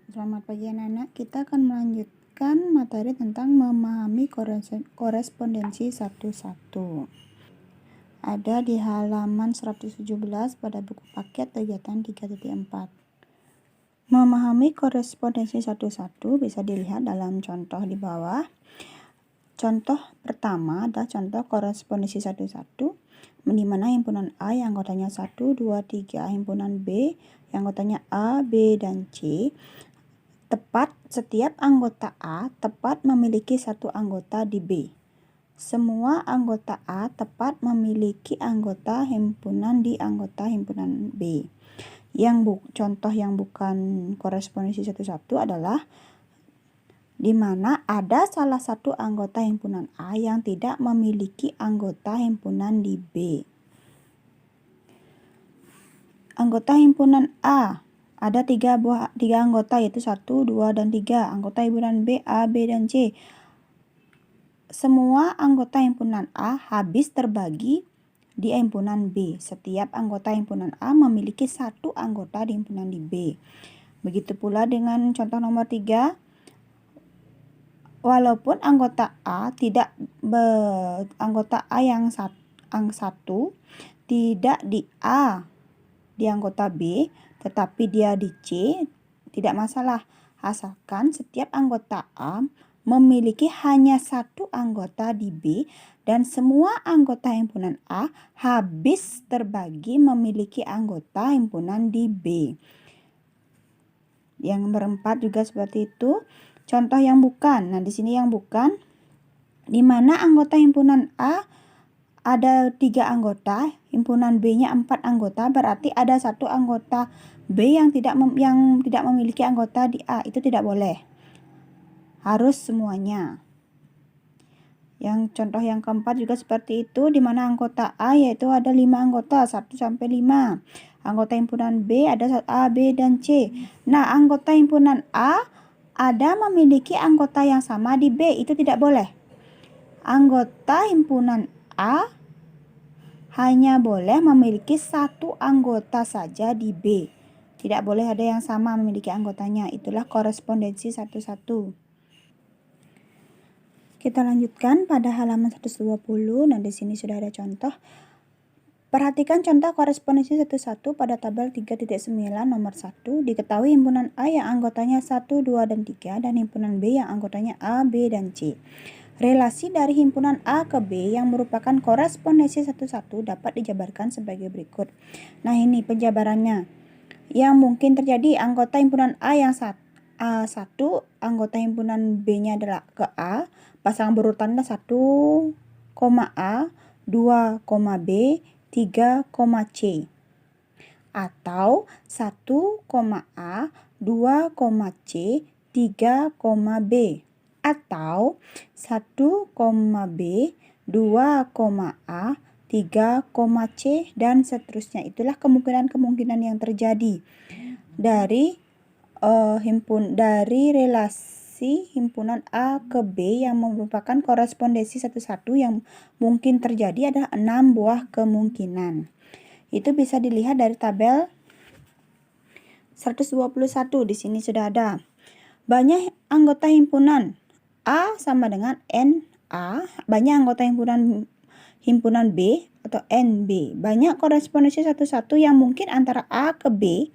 Selamat pagi anak-anak, kita akan melanjutkan materi tentang memahami korespondensi satu-satu. Ada di halaman 117 pada buku paket kegiatan 3.4. Memahami korespondensi satu-satu bisa dilihat dalam contoh di bawah. Contoh pertama adalah contoh korespondensi satu-satu, di mana himpunan A yang anggotanya 1, 2, 3, himpunan B yang anggotanya A, B, dan C. Setiap anggota A tepat memiliki satu anggota di B. Semua anggota A tepat memiliki anggota himpunan di anggota himpunan B. Contoh yang bukan korespondensi satu-satu adalah di mana ada salah satu anggota himpunan A yang tidak memiliki anggota himpunan di B. Anggota himpunan A ada tiga anggota, yaitu 1, 2, dan 3. Anggota himpunan B, A, B, dan C. Semua anggota himpunan A habis terbagi di himpunan B. Setiap anggota himpunan A memiliki satu anggota di himpunan di B. Begitu pula dengan contoh nomor 3. Walaupun anggota A yang satu tidak di A di anggota B, tetapi dia di C, tidak masalah, asalkan setiap anggota A memiliki hanya satu anggota di B dan semua anggota himpunan A habis terbagi memiliki anggota himpunan di B. Yang berempat juga seperti itu. Contoh yang bukan. Nah, di sini yang bukan, di mana anggota himpunan A ada 3 anggota, himpunan B-nya 4 anggota, berarti ada satu anggota B yang tidak memiliki anggota di A. Itu tidak boleh. Harus semuanya. Yang contoh yang keempat juga seperti itu, di mana anggota A yaitu ada 5 anggota, 1 sampai 5. Anggota himpunan B ada A, B, dan C. Nah, anggota himpunan A ada memiliki anggota yang sama di B. Itu tidak boleh. Anggota himpunan A hanya boleh memiliki satu anggota saja di B. Tidak boleh ada yang sama memiliki anggotanya. Itulah korespondensi satu-satu. Kita lanjutkan pada halaman 120. Nah, di sini sudah ada contoh. Perhatikan contoh korespondensi satu-satu pada tabel 3.9 nomor 1. Diketahui himpunan A yang anggotanya 1, 2, dan 3 dan himpunan B yang anggotanya A, B, dan C. Relasi dari himpunan A ke B yang merupakan korespondensi satu-satu dapat dijabarkan sebagai berikut. Nah, ini penjabarannya. Yang mungkin terjadi, anggota himpunan A yang satu, anggota himpunan B-nya adalah ke A, pasangan berurutannya 1, A, 2, B, 3, C. Atau 1, A, 2, C, 3, B. Atau 1, B, 2, A, 3, C, dan seterusnya. Itulah kemungkinan-kemungkinan yang terjadi dari relasi himpunan A ke B yang merupakan korespondensi satu-satu yang mungkin terjadi adalah 6 buah kemungkinan. Itu bisa dilihat dari tabel 121. Di sini sudah ada. Banyak anggota himpunan A sama dengan NA. Banyak anggota himpunan B atau NB. Banyak korespondensi satu-satu yang mungkin antara A ke B.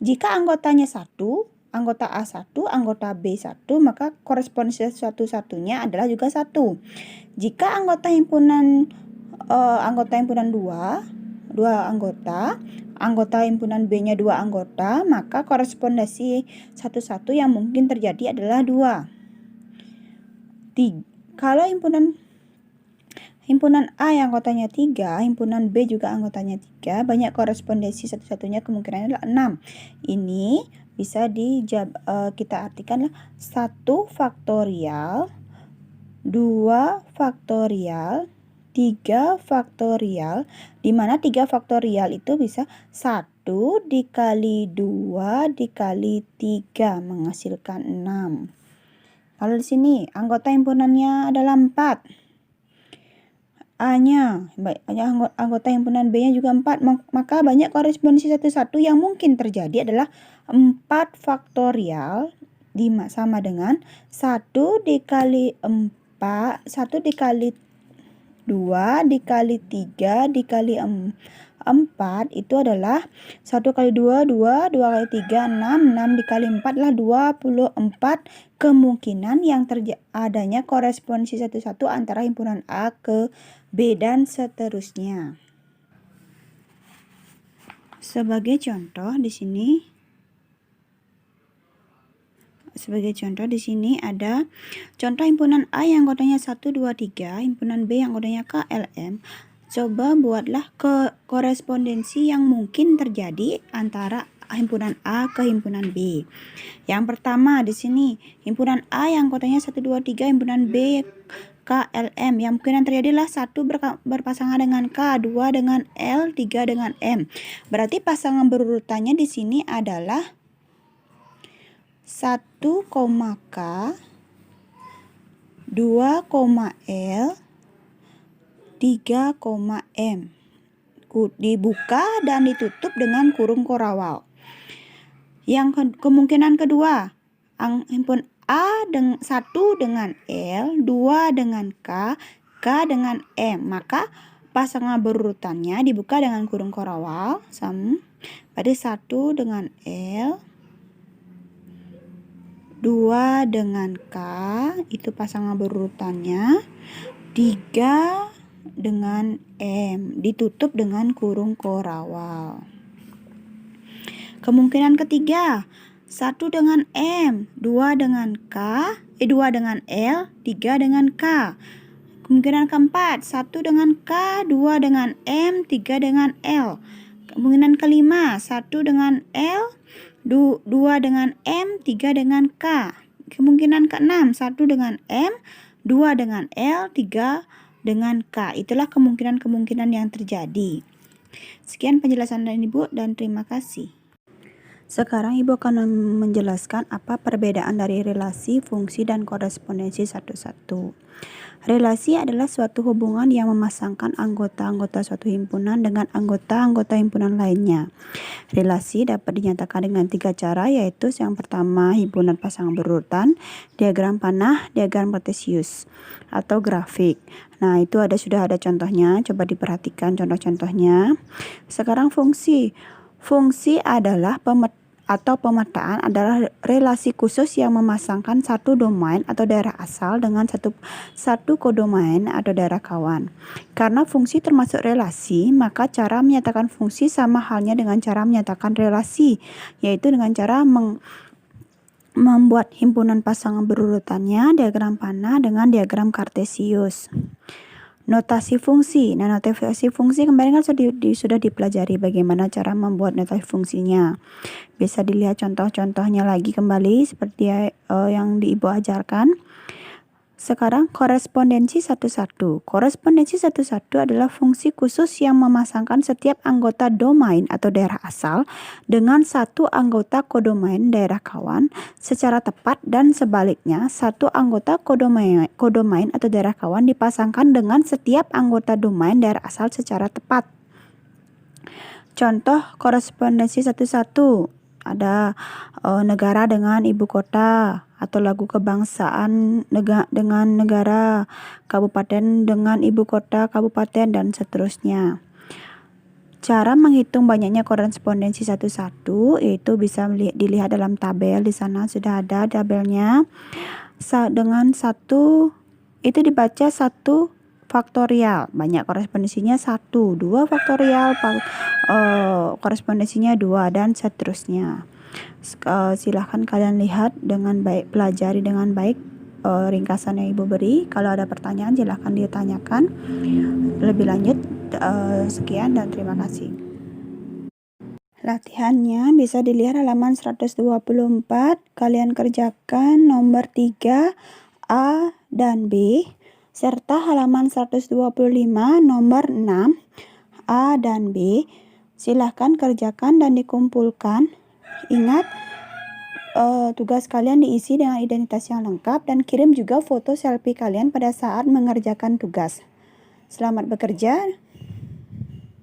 Jika anggotanya 1, anggota A 1, anggota B 1, maka korespondensi satu-satunya adalah juga 1. Jika anggota himpunan 2 anggota himpunan B-nya 2 anggota, maka korespondensi satu-satu yang mungkin terjadi adalah 2. Kalau himpunan A yang anggotanya 3, himpunan B juga anggotanya 3, banyak korespondensi satu-satunya kemungkinannya adalah 6. Ini bisa kita artikan 1 faktorial, 2 faktorial, 3 faktorial, di mana 3 faktorial itu bisa 1 dikali 2 dikali 3 menghasilkan 6. Kalau di sini anggota himpunannya adalah 4. A-nya, anggota himpunan B-nya juga 4, maka banyak korespondensi 1-1 yang mungkin terjadi adalah 4 faktorial sama dengan 1 dikali 4, 1 dikali 2 dikali 3 dikali 4 itu adalah 1 kali 2, 2 kali 3, 6 dikali 4 adalah 24 kemungkinan yang adanya korespondensi 1-1 antara himpunan A ke B dan seterusnya. Sebagai contoh di sini ada contoh himpunan A yang anggotanya 1, 2, 3, himpunan B yang anggotanya KLM. Coba buatlah korespondensi yang mungkin terjadi antara himpunan A ke himpunan B. Yang pertama di sini, himpunan A yang anggotanya 1, 2, 3, himpunan B KLM. Yang mungkin terjadi adalah 1 berpasangan dengan K, 2 dengan L, 3 dengan M. Berarti pasangan berurutannya di sini adalah 1, K, 2, L, 3, M. Dibuka dan ditutup dengan kurung korawal. Yang kemungkinan kedua, himpun A dengan 1 dengan L, 2 dengan K dengan M. Maka pasangan berurutannya dibuka dengan kurung korawal. Berarti 1 dengan L, 2 dengan K, itu pasangan berurutannya. 3 dengan M, ditutup dengan kurung korawal. Kemungkinan ketiga, 1 dengan M, 2 dengan L, 3 dengan K. Kemungkinan keempat, 1 dengan K, 2 dengan M, 3 dengan L. Kemungkinan kelima, 1 dengan L, 2 dengan M, 3 dengan K. Kemungkinan keenam, 1 dengan M, 2 dengan L, 3 dengan K. Itulah kemungkinan-kemungkinan yang terjadi. Sekian penjelasan dari Ibu dan terima kasih. Sekarang Ibu akan menjelaskan apa perbedaan dari relasi, fungsi, dan korespondensi 1-1. Relasi adalah suatu hubungan yang memasangkan anggota-anggota suatu himpunan dengan anggota-anggota himpunan lainnya. Relasi dapat dinyatakan dengan 3 cara, yaitu yang pertama himpunan pasangan berurutan, diagram panah, diagram kartesius, atau grafik. Nah, itu sudah ada contohnya, coba diperhatikan contoh-contohnya. Sekarang fungsi. Fungsi adalah pemetaan adalah relasi khusus yang memasangkan satu domain atau daerah asal dengan satu kodomain atau daerah kawan. Karena fungsi termasuk relasi, maka cara menyatakan fungsi sama halnya dengan cara menyatakan relasi, yaitu dengan cara membuat himpunan pasangan berurutannya, diagram panah dengan diagram kartesius. Notasi fungsi. Nah, notasi fungsi kemarin kan sudah dipelajari bagaimana cara membuat notasi fungsinya. Bisa dilihat contoh-contohnya lagi kembali seperti yang Ibu ajarkan. Sekarang korespondensi 1-1. Korespondensi 1-1 adalah fungsi khusus yang memasangkan setiap anggota domain atau daerah asal dengan satu anggota kodomain daerah kawan secara tepat, dan sebaliknya satu anggota kodomain atau daerah kawan dipasangkan dengan setiap anggota domain daerah asal secara tepat. Contoh korespondensi 1-1 ada negara dengan ibu kota, atau lagu kebangsaan dengan negara, kabupaten dengan ibu kota kabupaten, dan seterusnya. Cara menghitung banyaknya korespondensi 1-1 itu bisa dilihat dalam tabel. Di sana sudah ada tabelnya. Dengan 1 itu dibaca 1 faktorial, banyak korespondensinya 1, 2 faktorial, korespondensinya 2, dan seterusnya. Silahkan kalian lihat dengan baik, pelajari dengan baik ringkasan yang Ibu beri. Kalau ada pertanyaan silahkan ditanyakan lebih lanjut. Sekian dan terima kasih. Latihannya bisa dilihat halaman 124. Kalian kerjakan nomor 3 A dan B, serta halaman 125 nomor 6 A dan B. Silahkan kerjakan dan dikumpulkan. Ingat, tugas kalian diisi dengan identitas yang lengkap dan kirim juga foto selfie kalian pada saat mengerjakan tugas. Selamat bekerja